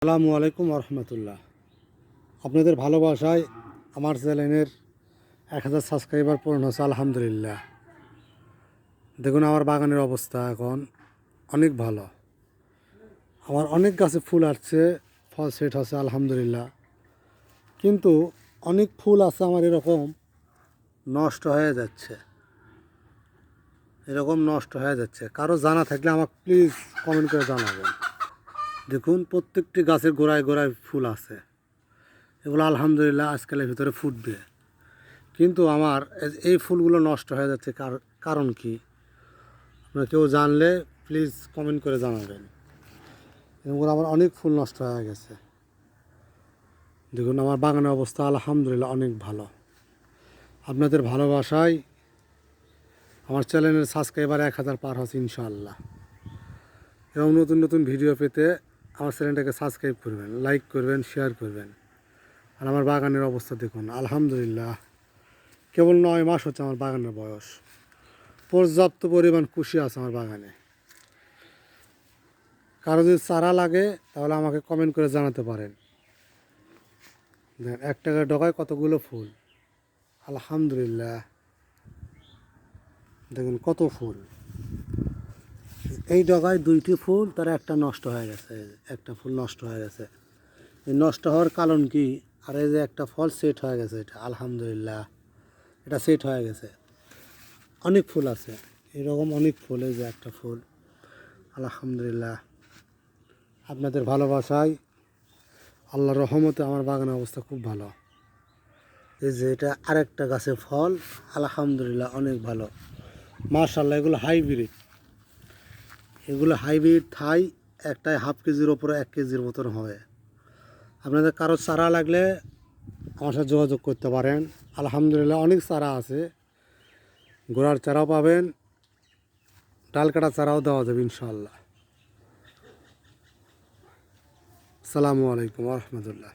আসসালামু আলাইকুম রহমতুল্লাহ। আপনাদের ভালোবাসায় আমার চ্যানেলের 1000 সাবস্ক্রাইবার পূরণ হচ্ছে, আলহামদুলিল্লাহ। দেখুন আমার বাগানের অবস্থা এখন অনেক ভালো। আমার অনেক গাছে ফুল আসছে, ফল সেট হচ্ছে, আলহামদুলিল্লাহ। কিন্তু অনেক ফুল আছে আমার এরকম নষ্ট হয়ে যাচ্ছে, কারো জানা থাকলে আমাকে প্লিজ কমেন্ট করে জানাবেন। দেখুন প্রত্যেকটি গাছের গোড়ায় গোড়ায় ফুল আছে, এগুলো আলহামদুলিল্লাহ আজকালের ভিতরে ফুটবে। কিন্তু আমার এই ফুলগুলো নষ্ট হয়ে যাচ্ছে, কারণ কি আপনারা কেউ জানলে প্লিজ কমেন্ট করে জানাবেন। এগুলো আমার অনেক ফুল নষ্ট হয়ে গেছে। দেখুন আমার বাগানের অবস্থা আলহামদুলিল্লাহ অনেক ভালো। আপনাদের ভালোবাসায় আমার চ্যানেলের সাবস্ক্রাইবার 1000 পার হচ্ছে ইনশাআল্লাহ। এবং নতুন নতুন ভিডিও পেতে আমার চ্যানেলটাকে সাবস্ক্রাইব করবেন, লাইক করবেন, শেয়ার করবেন। আর আমার বাগানের অবস্থা দেখুন আলহামদুলিল্লাহ, কেবল 9 মাস হচ্ছে আমার বাগানের বয়স। পর্যাপ্ত পরিমাণ কুশি আছে আমার বাগানে। কারো যদি চারা লাগে তাহলে আমাকে কমেন্ট করে জানাতে পারেন। দেখেন 1 টাকার ডগায় কতগুলো ফুল, আলহামদুলিল্লাহ। দেখুন কত ফুল, এই ডগায় 2টি ফুল, তার একটা নষ্ট হয়ে গেছে, একটা ফুল নষ্ট হয়ে গেছে। এই নষ্ট হওয়ার কারণ কি? আর এই যে একটা ফল সেট হয়ে গেছে, এটা আলহামদুলিল্লাহ, এটা সেট হয়ে গেছে। অনেক ফুল আছে এরকম, অনেক ফুল। এই যে একটা ফুল, আলহামদুলিল্লাহ। আপনাদের ভালোবাসায় আল্লাহর রহমতে আমার বাগানের অবস্থা খুব ভালো। এই যে এটা আরেকটা গাছের ফল, আলহামদুলিল্লাহ অনেক ভালো, মাশাআল্লাহ। এগুলো হাইব্রিড থাই, একটাই হাফ কেজির ওপরে 1 কেজির মতন হবে। আপনাদের কারো চারা লাগলে আমার সাথে যোগাযোগ করতে পারেন। আলহামদুলিল্লাহ অনেক চারা আছে, গোড়ার চারাও পাবেন, ডাল কাটা চারাও দেওয়া যাবে ইনশাআল্লাহ। আসসালামু আলাইকুম রহমতুল্লাহ।